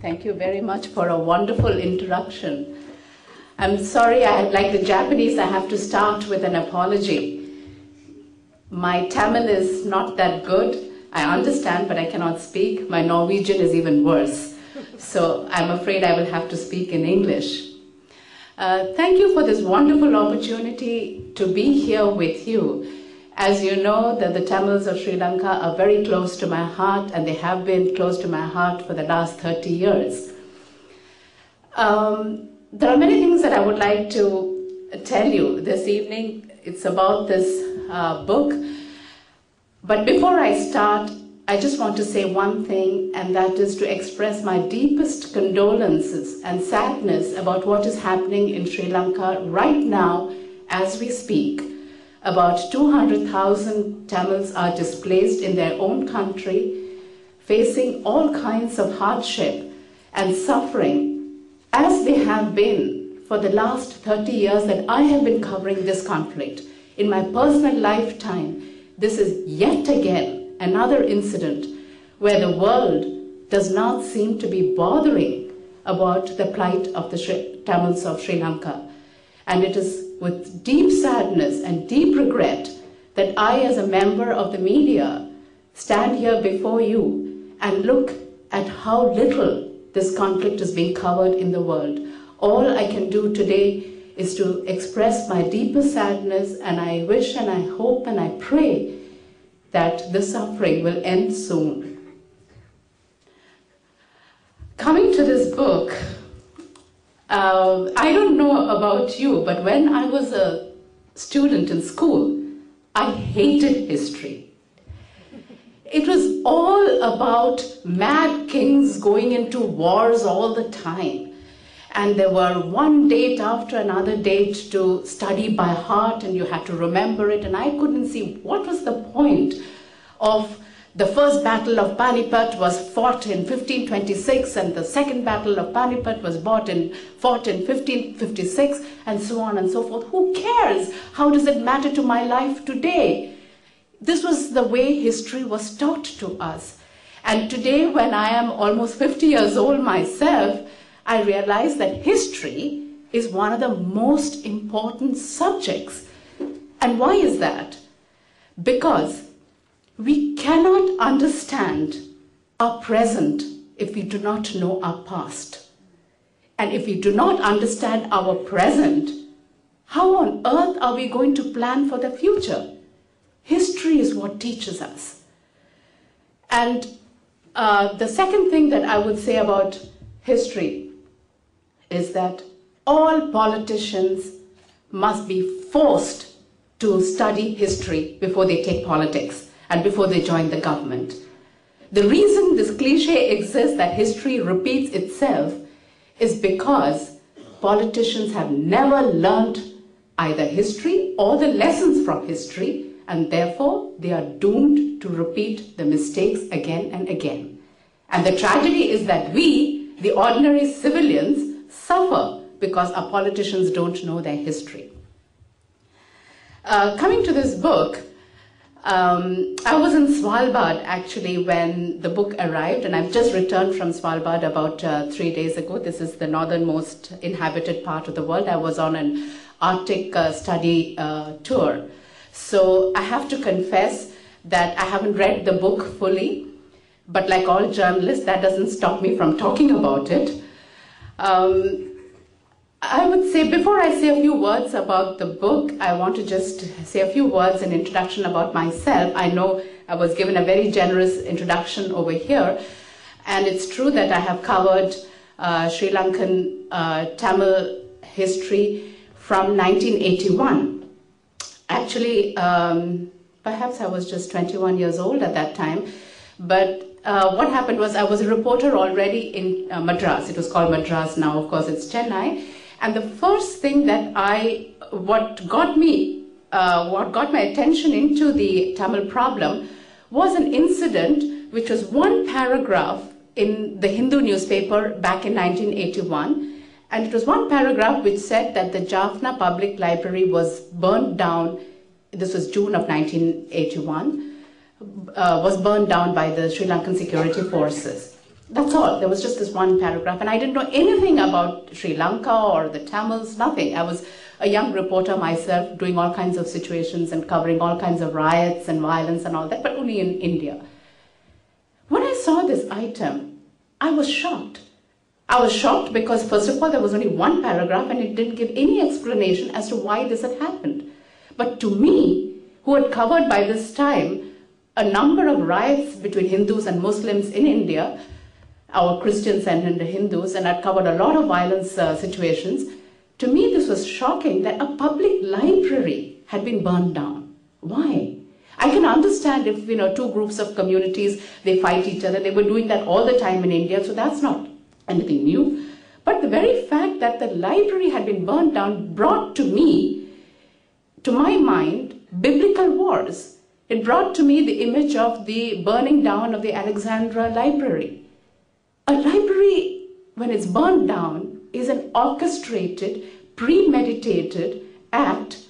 Thank you very much for a wonderful introduction. I'm sorry, like the Japanese, I have to start with an apology. My Tamil is not that good. I understand, but I cannot speak. My Norwegian is even worse. So I'm afraid I will have to speak in English. Thank you for this wonderful opportunity to be here with you. As you know, that the Tamils of Sri Lanka are very close to my heart, and they have been close to my heart for the last 30 years. There are many things that I would like to tell you this evening. It's about this book. But before I start, I just want to say one thing, and that is to express my deepest condolences and sadness about what is happening in Sri Lanka right now as we speak. About 200,000 Tamils are displaced in their own country, facing all kinds of hardship and suffering, as they have been for the last 30 years that I have been covering this conflict. In my personal lifetime, this is yet again another incident where the world does not seem to be bothering about the plight of the Tamils of Sri Lanka. And it is with deep sadness and deep regret that I, as a member of the media, stand here before you and look at how little this conflict is being covered in the world. All I can do today is to express my deepest sadness, and I wish and I hope and I pray that the suffering will end soon. Coming to this book, I don't know about you, but when I was a student in school, I hated history. It was all about mad kings going into wars all the time. And there were one date after another date to study by heart, and you had to remember it. And I couldn't see what was the point of the first battle of Panipat was fought in 1526, and the second battle of Panipat was fought in 1556, and so on and so forth. Who cares? How does it matter to my life today? This was the way history was taught to us. And today, when I am almost 50 years old myself, I realize that history is one of the most important subjects. And why is that? Because we cannot understand our present if we do not know our past. And if we do not understand our present, how on earth are we going to plan for the future? History is what teaches us. And the second thing that I would say about history is that all politicians must be forced to study history before they take politics and before they join the government. The reason this cliche exists, that history repeats itself, is because politicians have never learned either history or the lessons from history, and therefore they are doomed to repeat the mistakes again and again. And the tragedy is that we, the ordinary civilians, suffer because our politicians don't know their history. Coming to this book, I was in Svalbard actually when the book arrived, and I've just returned from Svalbard about 3 days ago. This is the northernmost inhabited part of the world. I was on an Arctic study tour. So I have to confess that I haven't read the book fully, but like all journalists, that doesn't stop me from talking about it. I would say, before I say a few words about the book, I want to just say a few words in introduction about myself. I know I was given a very generous introduction over here, and it's true that I have covered Sri Lankan Tamil history from 1981. Actually, perhaps I was just 21 years old at that time, but what happened was I was a reporter already in Madras. It was called Madras, now of course it's Chennai. And the first thing that what got my attention into the Tamil problem was an incident which was one paragraph in the Hindu newspaper back in 1981. And it was one paragraph which said that the Jaffna Public Library was burned down. This was June of 1981, was burned down by the Sri Lankan security forces. That's all. There was just this one paragraph, and I didn't know anything about Sri Lanka or the Tamils, nothing. I was a young reporter myself, doing all kinds of situations and covering all kinds of riots and violence and all that, but only in India. When I saw this item, I was shocked. I was shocked because, first of all, there was only one paragraph and it didn't give any explanation as to why this had happened. But to me, who had covered by this time a number of riots between Hindus and Muslims in India, our Christians and Hindus, and I'd covered a lot of violence situations. To me, this was shocking that a public library had been burned down. Why? I can understand if, two groups of communities, they fight each other. They were doing that all the time in India, so that's not anything new. But the very fact that the library had been burned down brought to me, to my mind, biblical wars. It brought to me the image of the burning down of the Alexandria Library. A library, when it's burned down, is an orchestrated, premeditated act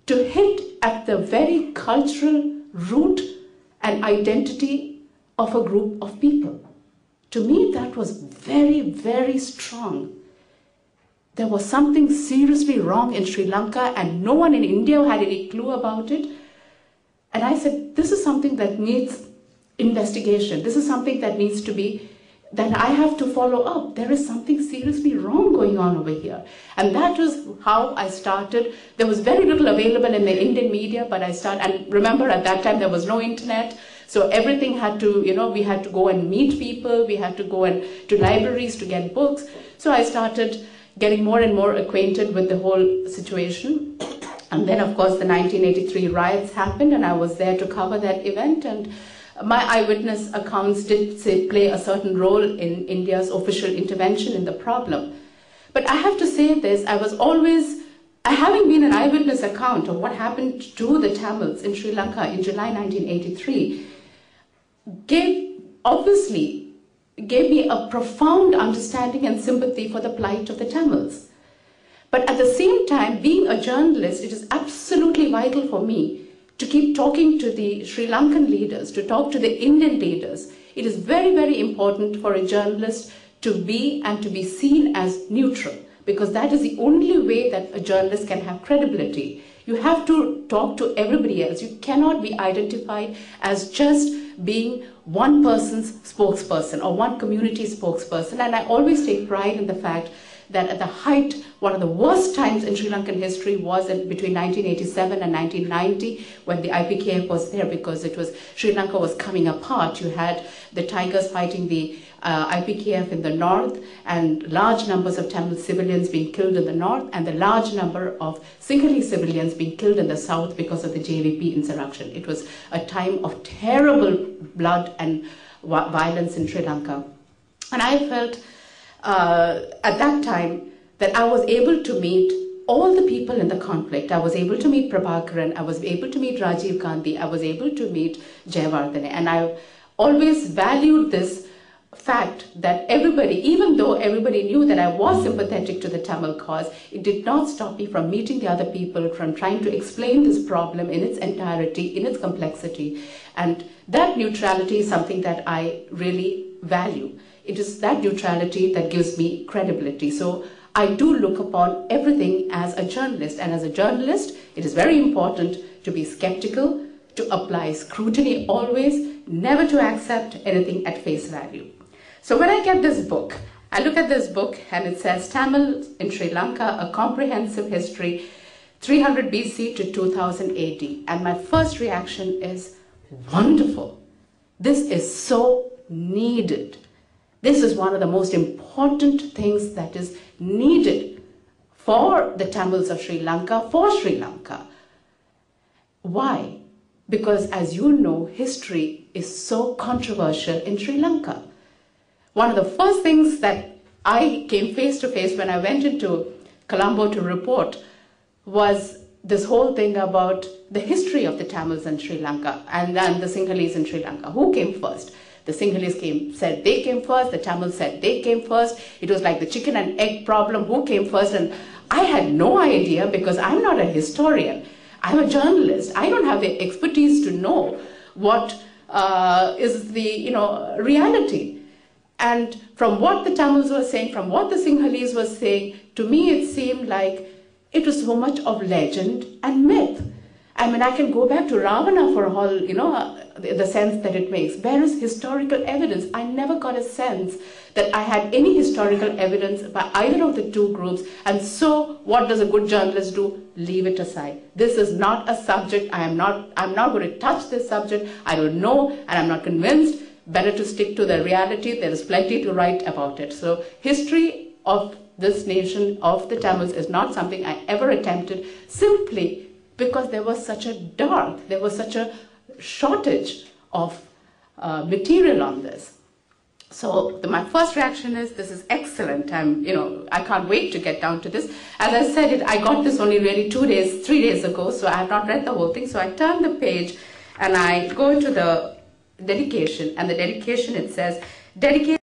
to hit at the very cultural root and identity of a group of people. To me, that was very, very strong. There was something seriously wrong in Sri Lanka and no one in India had any clue about it. And I said, this is something that needs investigation. This is something that needs to be, that I have to follow up. There is something seriously wrong going on over here. And that was how I started. There was very little available in the Indian media, but I started, and remember at that time there was no internet. So everything had to, we had to go and meet people. We had to go to libraries to get books. So I started getting more and more acquainted with the whole situation. And then, of course, the 1983 riots happened, and I was there to cover that event. And my eyewitness accounts did play a certain role in India's official intervention in the problem. But I have to say this, having been an eyewitness account of what happened to the Tamils in Sri Lanka in July 1983, obviously gave me a profound understanding and sympathy for the plight of the Tamils. But at the same time, being a journalist, it is absolutely vital for me to keep talking to the Sri Lankan leaders, to talk to the Indian leaders. It is very, very important for a journalist to be seen as neutral, because that is the only way that a journalist can have credibility. You have to talk to everybody else. You cannot be identified as just being one person's spokesperson or one community spokesperson. And I always take pride in the fact that at the height, one of the worst times in Sri Lankan history was between 1987 and 1990, when the IPKF was there, because Sri Lanka was coming apart. You had the Tigers fighting the IPKF in the north, and large numbers of Tamil civilians being killed in the north, and the large number of Sinhalese civilians being killed in the south because of the JVP insurrection. It was a time of terrible blood and violence in Sri Lanka. And I felt at that time that I was able to meet all the people in the conflict. I was able to meet Prabhakaran, I was able to meet Rajiv Gandhi, I was able to meet Jayawardene, and I always valued this fact that everybody, even though everybody knew that I was sympathetic to the Tamil cause, it did not stop me from meeting the other people, from trying to explain this problem in its entirety, in its complexity. And that neutrality is something that I really value. It is that neutrality that gives me credibility. So I do look upon everything as a journalist. And as a journalist, it is very important to be skeptical, to apply scrutiny always, never to accept anything at face value. So when I get this book, I look at this book and it says Tamil in Sri Lanka, a comprehensive history, 300 BC to 2000 AD. And my first reaction is, wonderful. This is so needed. This is one of the most important things that is needed for the Tamils of Sri Lanka, for Sri Lanka. Why? Because as you know, history is so controversial in Sri Lanka. One of the first things that I came face to face when I went into Colombo to report was this whole thing about the history of the Tamils in Sri Lanka and then the Sinhalese in Sri Lanka. Who came first? The Sinhalese said they came first, the Tamils said they came first. It was like the chicken and egg problem, who came first? And I had no idea, because I'm not a historian. I'm a journalist. I don't have the expertise to know what is the reality. And from what the Tamils were saying, from what the Sinhalese were saying, to me it seemed like it was so much of legend and myth. I mean, I can go back to Ravana for all, the sense that it makes. Where is historical evidence? I never got a sense that I had any historical evidence by either of the two groups. And so what does a good journalist do? Leave it aside. This is not a subject. I'm not going to touch this subject. I don't know, and I'm not convinced. Better to stick to the reality. There is plenty to write about it. So history of this nation, of the Tamils, is not something I ever attempted, simply because there was such a dearth, there was such a shortage of material on this. So my first reaction is, this is excellent. I can't wait to get down to this. As I said, I got this only really 3 days ago, so I have not read the whole thing. So I turn the page and I go into the dedication, and the dedication, it says, dedication